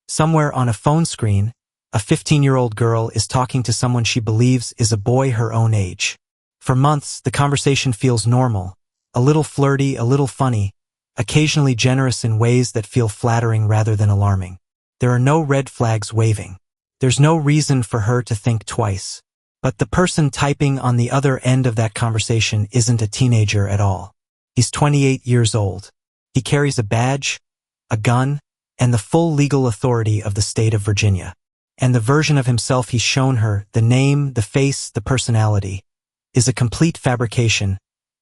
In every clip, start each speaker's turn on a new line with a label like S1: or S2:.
S1: Somewhere on a phone screen, a 15-year-old girl is talking to someone she believes is a boy her own age. For months, the conversation feels normal, a little flirty, a little funny, occasionally generous in ways that feel flattering rather than alarming. There are no red flags waving. There's no reason for her to think twice. But the person typing on the other end of that conversation isn't a teenager at all. He's 28 years old. He carries a badge, a gun, and the full legal authority of the state of Virginia. And the version of himself he's shown her, the name, the face, the personality, is a complete fabrication,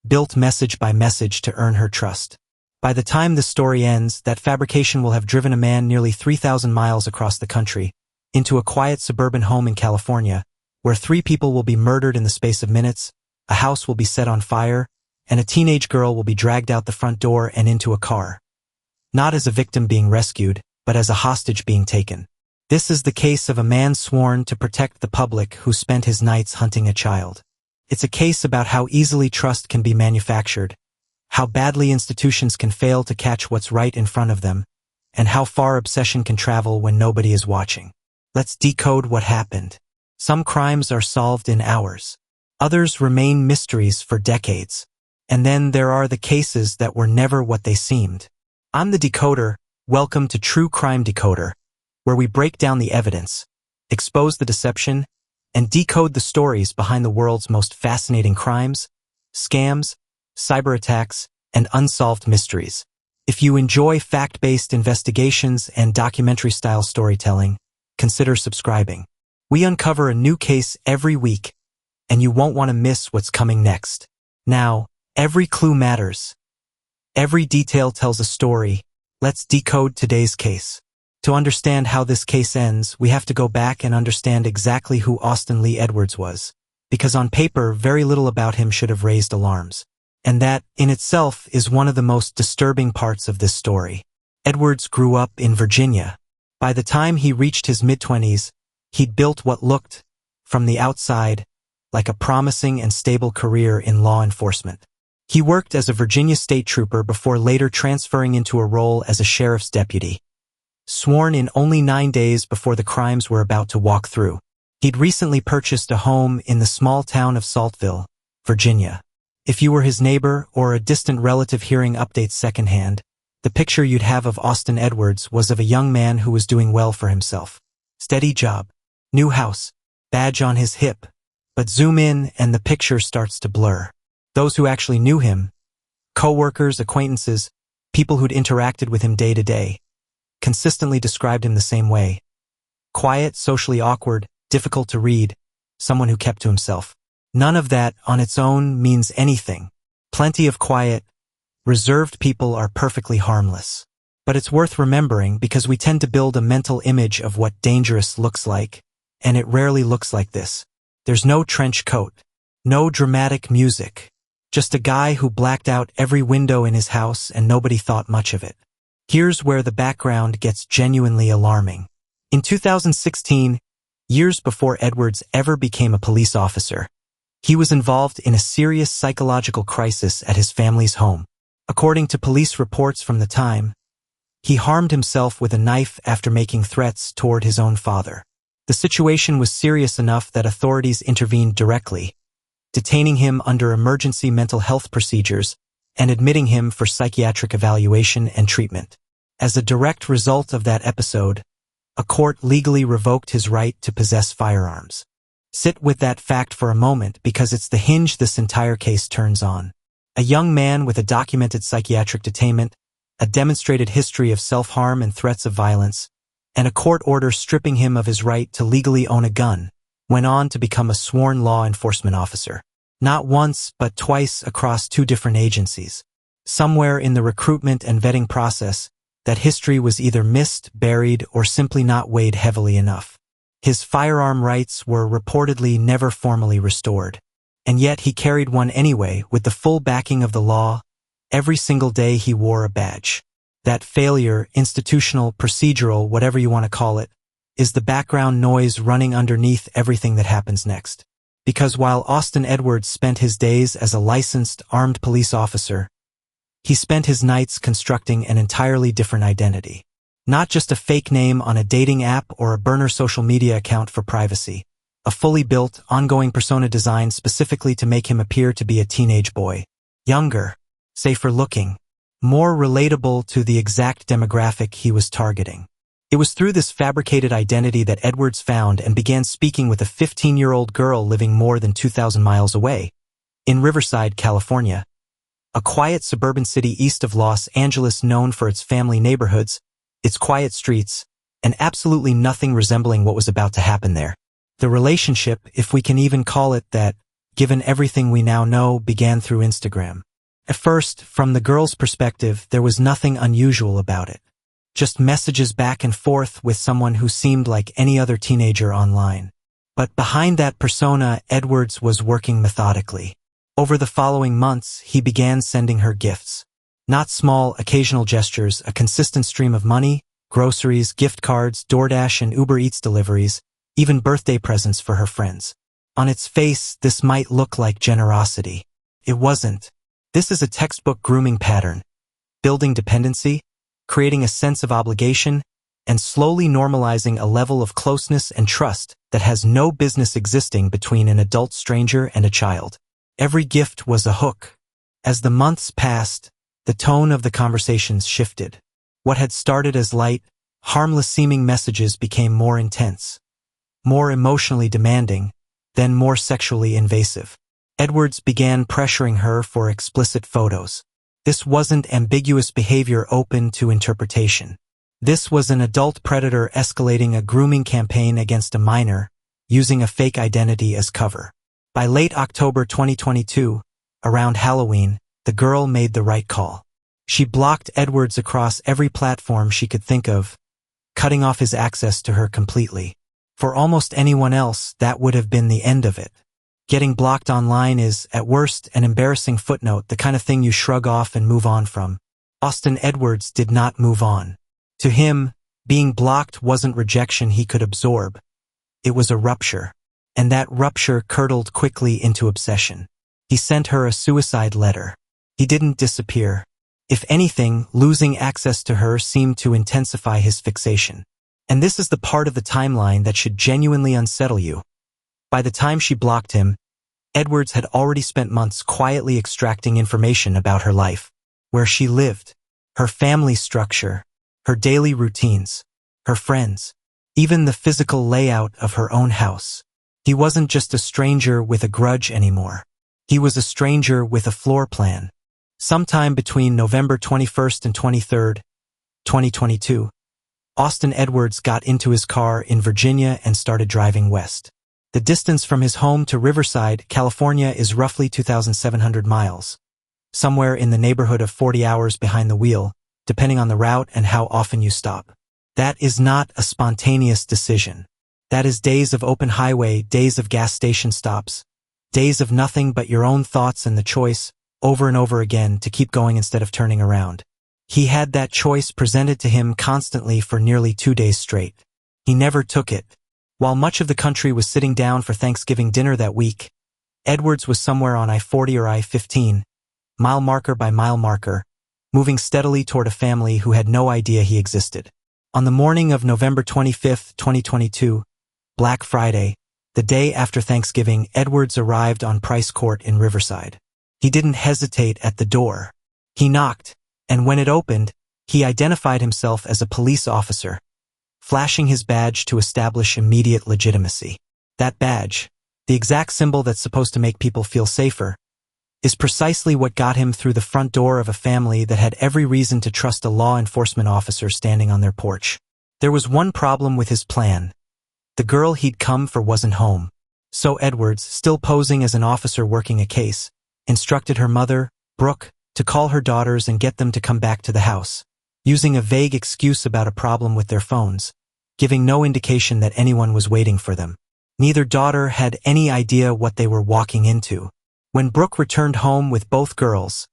S1: built message by message to earn her trust. By the time the story ends, that fabrication will have driven a man nearly 3,000 miles across the country, into a quiet suburban home in California, where 3 people will be murdered in the space of minutes, a house will be set on fire, and a teenage girl will be dragged out the front door and into a car. Not as a victim being rescued, but as a hostage being taken. This is the case of a man sworn to protect the public who spent his nights hunting a child. It's a case about how easily trust can be manufactured, how badly institutions can fail to catch what's right in front of them, and how far obsession can travel when nobody is watching. Let's decode what happened. Some crimes are solved in hours. Others remain mysteries for decades. And then there are the cases that were never what they seemed. I'm the Decoder. Welcome to True Crime Decoder, where we break down the evidence, expose the deception, and decode the stories behind the world's most fascinating crimes, scams, cyber attacks, and unsolved mysteries. If you enjoy fact-based investigations and documentary-style storytelling, consider subscribing. We uncover a new case every week, and you won't want to miss what's coming next. Now, every clue matters. Every detail tells a story. Let's decode today's case. To understand how this case ends, we have to go back and understand exactly who Austin Lee Edwards was, because on paper, very little about him should have raised alarms. And that, in itself, is one of the most disturbing parts of this story. Edwards grew up in Virginia. By the time he reached his mid-20s, he'd built what looked, from the outside, like a promising and stable career in law enforcement. He worked as a Virginia state trooper before later transferring into a role as a sheriff's deputy. Sworn in only 9 days before the crimes were about to walk through. He'd recently purchased a home in the small town of Saltville, Virginia. If you were his neighbor or a distant relative hearing updates secondhand, the picture you'd have of Austin Edwards was of a young man who was doing well for himself. Steady job, new house, badge on his hip. But zoom in and the picture starts to blur. Those who actually knew him, co-workers, acquaintances, people who'd interacted with him day to day, consistently described him the same way. Quiet, socially awkward, difficult to read, someone who kept to himself. None of that on its own means anything. Plenty of quiet, reserved people are perfectly harmless. But it's worth remembering because we tend to build a mental image of what dangerous looks like, and it rarely looks like this. There's no trench coat, no dramatic music, just a guy who blacked out every window in his house and nobody thought much of it. Here's where the background gets genuinely alarming. In 2016, years before Edwards ever became a police officer, he was involved in a serious psychological crisis at his family's home. According to police reports from the time, he harmed himself with a knife after making threats toward his own father. The situation was serious enough that authorities intervened directly, detaining him under emergency mental health procedures and admitting him for psychiatric evaluation and treatment. As a direct result of that episode, a court legally revoked his right to possess firearms. Sit with that fact for a moment because it's the hinge this entire case turns on. A young man with a documented psychiatric detainment, a demonstrated history of self-harm and threats of violence, and a court order stripping him of his right to legally own a gun, went on to become a sworn law enforcement officer. Not once, but twice across 2 different agencies. Somewhere in the recruitment and vetting process, that history was either missed, buried, or simply not weighed heavily enough. His firearm rights were reportedly never formally restored. And yet he carried one anyway, with the full backing of the law. Every single day he wore a badge. That failure, institutional, procedural, whatever you want to call it, is the background noise running underneath everything that happens next. Because while Austin Edwards spent his days as a licensed, armed police officer, he spent his nights constructing an entirely different identity. Not just a fake name on a dating app or a burner social media account for privacy. A fully built, ongoing persona designed specifically to make him appear to be a teenage boy. Younger, safer looking, more relatable to the exact demographic he was targeting. It was through this fabricated identity that Edwards found and began speaking with a 15-year-old girl living more than 2,000 miles away, in Riverside, California, a quiet suburban city east of Los Angeles known for its family neighborhoods, its quiet streets, and absolutely nothing resembling what was about to happen there. The relationship, if we can even call it that, given everything we now know, began through Instagram. At first, from the girl's perspective, there was nothing unusual about it. Just messages back and forth with someone who seemed like any other teenager online. But behind that persona, Edwards was working methodically. Over the following months, he began sending her gifts. Not small, occasional gestures, a consistent stream of money, groceries, gift cards, DoorDash and Uber Eats deliveries, even birthday presents for her friends. On its face, this might look like generosity. It wasn't. This is a textbook grooming pattern. Building dependency, creating a sense of obligation, and slowly normalizing a level of closeness and trust that has no business existing between an adult stranger and a child. Every gift was a hook. As the months passed, the tone of the conversations shifted. What had started as light, harmless-seeming messages became more intense, more emotionally demanding, then more sexually invasive. Edwards began pressuring her for explicit photos. This wasn't ambiguous behavior open to interpretation. This was an adult predator escalating a grooming campaign against a minor, using a fake identity as cover. By late October 2022, around Halloween, the girl made the right call. She blocked Edwards across every platform she could think of, cutting off his access to her completely. For almost anyone else, that would have been the end of it. Getting blocked online is, at worst, an embarrassing footnote, the kind of thing you shrug off and move on from. Austin Edwards did not move on. To him, being blocked wasn't rejection he could absorb. It was a rupture. And that rupture curdled quickly into obsession. He sent her a suicide letter. He didn't disappear. If anything, losing access to her seemed to intensify his fixation. And this is the part of the timeline that should genuinely unsettle you. By the time she blocked him, Edwards had already spent months quietly extracting information about her life, where she lived, her family structure, her daily routines, her friends, even the physical layout of her own house. He wasn't just a stranger with a grudge anymore. He was a stranger with a floor plan. Sometime between November 21st and 23rd, 2022, Austin Edwards got into his car in Virginia and started driving west. The distance from his home to Riverside, California is roughly 2,700 miles, somewhere in the neighborhood of 40 hours behind the wheel, depending on the route and how often you stop. That is not a spontaneous decision. That is days of open highway, days of gas station stops, days of nothing but your own thoughts and the choice, over and over again, to keep going instead of turning around. He had that choice presented to him constantly for nearly 2 days straight. He never took it. While much of the country was sitting down for Thanksgiving dinner that week, Edwards was somewhere on I-40 or I-15, mile marker by mile marker, moving steadily toward a family who had no idea he existed. On the morning of November 25th, 2022, Black Friday, the day after Thanksgiving, Edwards arrived on Price Court in Riverside. He didn't hesitate at the door. He knocked, and when it opened, he identified himself as a police officer, flashing his badge to establish immediate legitimacy. That badge, the exact symbol that's supposed to make people feel safer, is precisely what got him through the front door of a family that had every reason to trust a law enforcement officer standing on their porch. There was one problem with his plan. The girl he'd come for wasn't home. So Edwards, still posing as an officer working a case, instructed her mother, Brooke, to call her daughters and get them to come back to the house, using a vague excuse about a problem with their phones, giving no indication that anyone was waiting for them. Neither daughter had any idea what they were walking into. When Brooke returned home with both girls,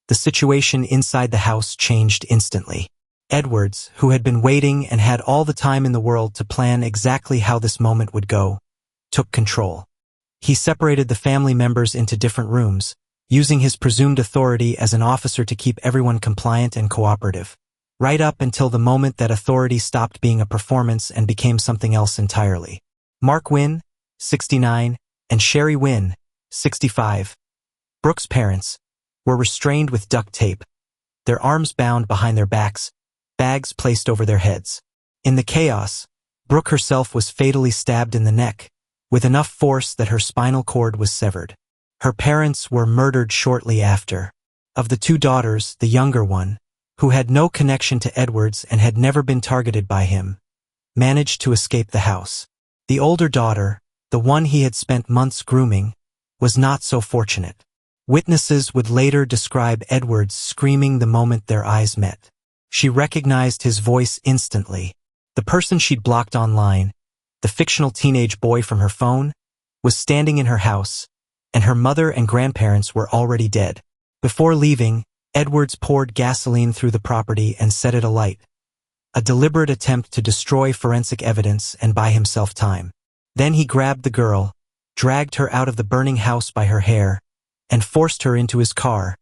S1: the situation inside the house changed instantly. Edwards, who had been waiting and had all the time in the world to plan exactly how this moment would go, took control. He separated the family members into different rooms, using his presumed authority as an officer to keep everyone compliant and cooperative. right up until the moment that authority stopped being a performance and became something else entirely. Mark Wynn, 69, and Sherry Wynn, 65, Brooke's parents, were restrained with duct tape, their arms bound behind their backs, bags placed over their heads. In the chaos, Brooke herself was fatally stabbed in the neck, with enough force that her spinal cord was severed. Her parents were murdered shortly after. Of the two daughters, the younger one, who had no connection to Edwards and had never been targeted by him, managed to escape the house. The older daughter, the one he had spent months grooming, was not so fortunate. Witnesses would later describe Edwards screaming the moment their eyes met. She recognized his voice instantly. The person she'd blocked online, the fictional teenage boy from her phone, was standing in her house, and her mother and grandparents were already dead. Before leaving, Edwards poured gasoline through the property and set it alight, a deliberate attempt to destroy forensic evidence and buy himself time. Then he grabbed the girl, dragged her out of the burning house by her hair, and forced her into his car,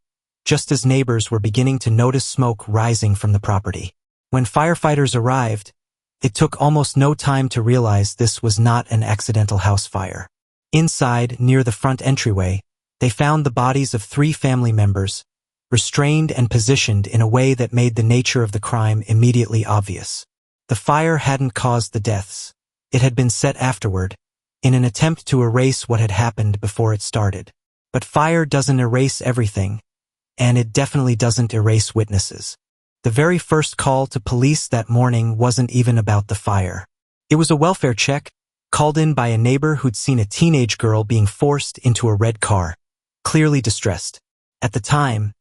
S1: just as neighbors were beginning to notice smoke rising from the property. When firefighters arrived, it took almost no time to realize this was not an accidental house fire. Inside, near the front entryway, they found the bodies of 3 family members, restrained and positioned in a way that made the nature of the crime immediately obvious. The fire hadn't caused the deaths. It had been set afterward, in an attempt to erase what had happened before it started. But fire doesn't erase everything, and it definitely doesn't erase witnesses. The very first call to police that morning wasn't even about the fire. It was a welfare check, called in by a neighbor who'd seen a teenage girl being forced into a red car, clearly distressed. At the time,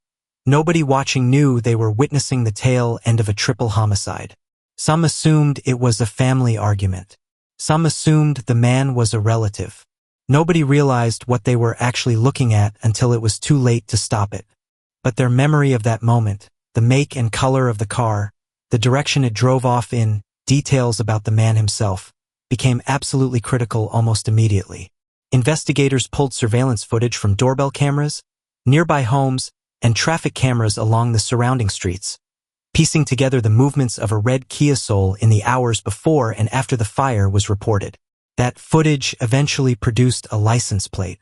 S1: nobody watching knew they were witnessing the tail end of a triple homicide. Some assumed it was a family argument. Some assumed the man was a relative. Nobody realized what they were actually looking at until it was too late to stop it. But their memory of that moment, the make and color of the car, the direction it drove off in, details about the man himself, became absolutely critical almost immediately. Investigators pulled surveillance footage from doorbell cameras, nearby homes, and traffic cameras along the surrounding streets, piecing together the movements of a red Kia Soul in the hours before and after the fire was reported. That footage eventually produced a license plate,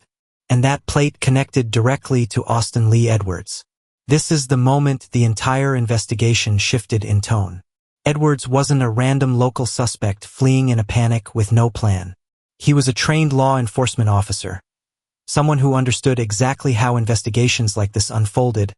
S1: and that plate connected directly to Austin Lee Edwards. This is the moment the entire investigation shifted in tone. Edwards wasn't a random local suspect fleeing in a panic with no plan. He was a trained law enforcement officer, someone who understood exactly how investigations like this unfolded,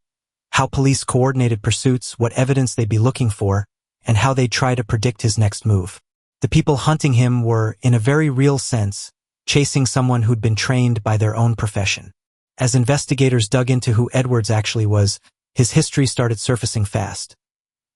S1: how police coordinated pursuits, what evidence they'd be looking for, and how they'd try to predict his next move. The people hunting him were, in a very real sense, chasing someone who'd been trained by their own profession. As investigators dug into who Edwards actually was, his history started surfacing fast.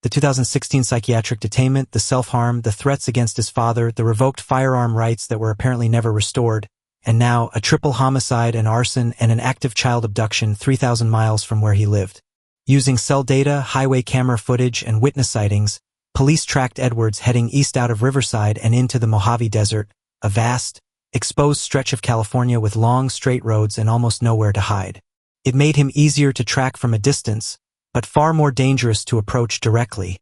S1: The 2016 psychiatric detainment, the self-harm, the threats against his father, the revoked firearm rights that were apparently never restored, and now a triple homicide, an arson, and an active child abduction 3,000 miles from where he lived. Using cell data, highway camera footage, and witness sightings, police tracked Edwards heading east out of Riverside and into the Mojave Desert, a vast, exposed stretch of California with long, straight roads and almost nowhere to hide. It made him easier to track from a distance, but far more dangerous to approach directly,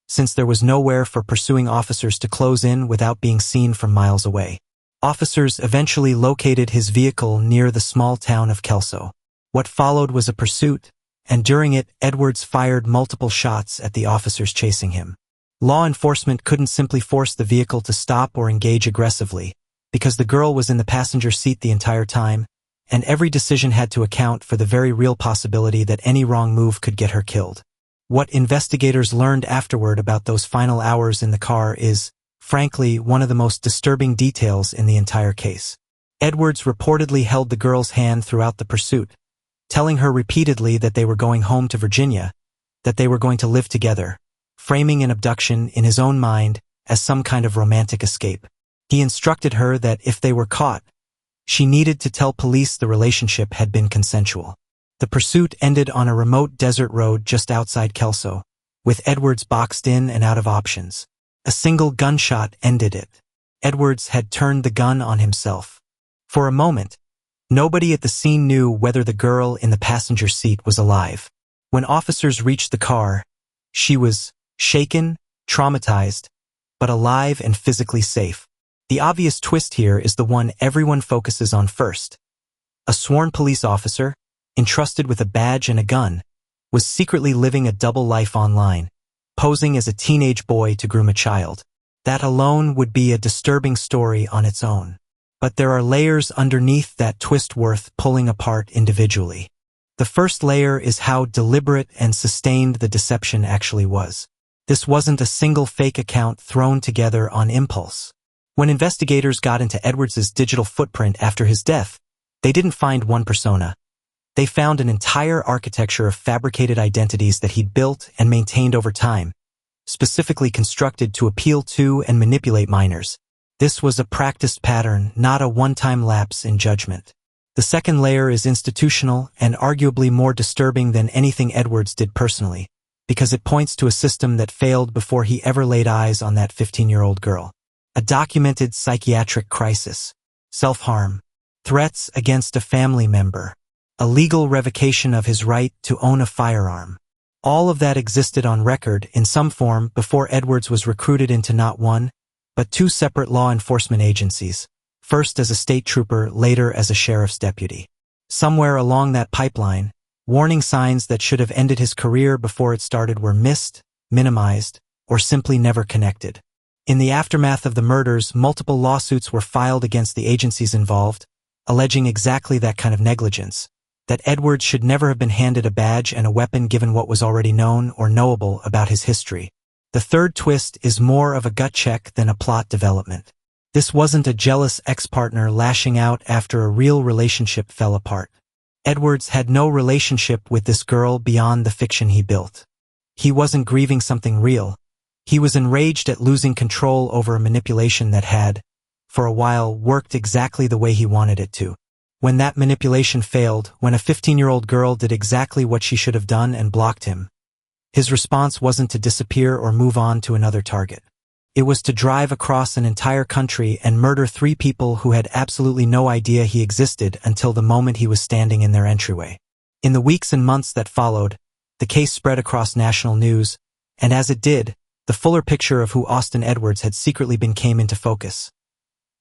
S1: since there was nowhere for pursuing officers to close in without being seen from miles away. Officers eventually located his vehicle near the small town of Kelso. What followed was a pursuit, and during it, Edwards fired multiple shots at the officers chasing him. Law enforcement couldn't simply force the vehicle to stop or engage aggressively, because the girl was in the passenger seat the entire time, and every decision had to account for the very real possibility that any wrong move could get her killed. What investigators learned afterward about those final hours in the car is, frankly, one of the most disturbing details in the entire case. Edwards reportedly held the girl's hand throughout the pursuit, telling her repeatedly that they were going home to Virginia, that they were going to live together, framing an abduction in his own mind as some kind of romantic escape. He instructed her that if they were caught, she needed to tell police the relationship had been consensual. The pursuit ended on a remote desert road just outside Kelso, with Edwards boxed in and out of options. A single gunshot ended it. Edwards had turned the gun on himself. For a moment, nobody at the scene knew whether the girl in the passenger seat was alive. When officers reached the car, she was shaken, traumatized, but alive and physically safe. The obvious twist here is the one everyone focuses on first. A sworn police officer, entrusted with a badge and a gun, was secretly living a double life online, posing as a teenage boy to groom a child. That alone would be a disturbing story on its own. But there are layers underneath that twist worth pulling apart individually. The first layer is how deliberate and sustained the deception actually was. This wasn't a single fake account thrown together on impulse. When investigators got into Edwards's digital footprint after his death, they didn't find one persona. They found an entire architecture of fabricated identities that he'd built and maintained over time, specifically constructed to appeal to and manipulate minors. This was a practiced pattern, not a one-time lapse in judgment. The second layer is institutional and arguably more disturbing than anything Edwards did personally, because it points to a system that failed before he ever laid eyes on that 15-year-old girl. A documented psychiatric crisis, self-harm, threats against a family member, a legal revocation of his right to own a firearm. All of that existed on record in some form before Edwards was recruited into not one, but two separate law enforcement agencies, first as a state trooper, later as a sheriff's deputy. Somewhere along that pipeline, warning signs that should have ended his career before it started were missed, minimized, or simply never connected. In the aftermath of the murders, multiple lawsuits were filed against the agencies involved, alleging exactly that kind of negligence, that Edwards should never have been handed a badge and a weapon given what was already known or knowable about his history. The third twist is more of a gut check than a plot development. This wasn't a jealous ex-partner lashing out after a real relationship fell apart. Edwards had no relationship with this girl beyond the fiction he built. He wasn't grieving something real. He was enraged at losing control over a manipulation that had, for a while, worked exactly the way he wanted it to. When that manipulation failed, when a 15-year-old girl did exactly what she should have done and blocked him, his response wasn't to disappear or move on to another target. It was to drive across an entire country and murder 3 people who had absolutely no idea he existed until the moment he was standing in their entryway. In the weeks and months that followed, the case spread across national news, and as it did, the fuller picture of who Austin Edwards had secretly been came into focus.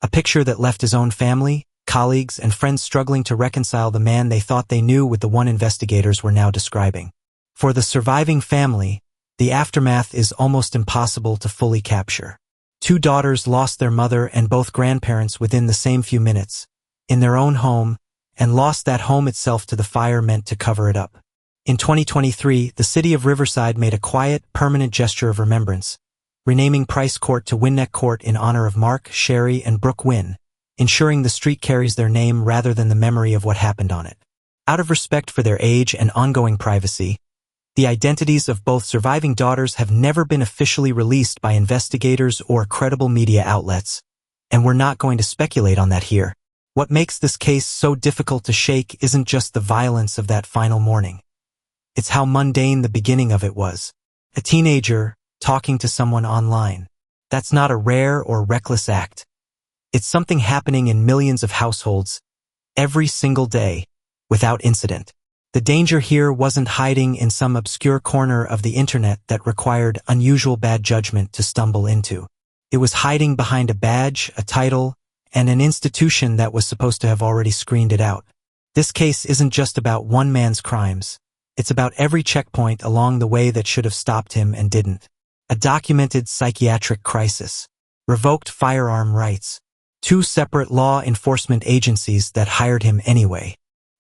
S1: A picture that left his own family, colleagues, and friends struggling to reconcile the man they thought they knew with the one investigators were now describing. For the surviving family, the aftermath is almost impossible to fully capture. 2 daughters lost their mother and both grandparents within the same few minutes, in their own home, and lost that home itself to the fire meant to cover it up. In 2023, the city of Riverside made a quiet, permanent gesture of remembrance, renaming Price Court to Winneck Court in honor of Mark, Sherry, and Brooke Wynn, ensuring the street carries their name rather than the memory of what happened on it. Out of respect for their age and ongoing privacy, the identities of both surviving daughters have never been officially released by investigators or credible media outlets, and we're not going to speculate on that here. What makes this case so difficult to shake isn't just the violence of that final morning. It's how mundane the beginning of it was. A teenager talking to someone online. That's not a rare or reckless act. It's something happening in millions of households, every single day, without incident. The danger here wasn't hiding in some obscure corner of the internet that required unusual bad judgment to stumble into. It was hiding behind a badge, a title, and an institution that was supposed to have already screened it out. This case isn't just about one man's crimes. It's about every checkpoint along the way that should have stopped him and didn't. A documented psychiatric crisis, revoked firearm rights, 2 separate law enforcement agencies that hired him anyway.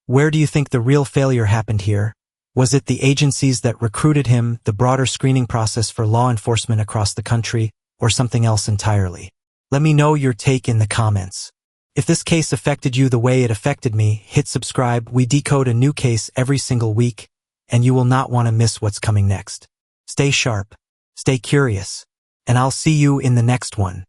S1: Where do you think the real failure happened here? Was it the agencies that recruited him, the broader screening process for law enforcement across the country, or something else entirely? Let me know your take in the comments. If this case affected you the way it affected me, hit subscribe. We decode a new case every single week, and you will not want to miss what's coming next. Stay sharp, stay curious, and I'll see you in the next one.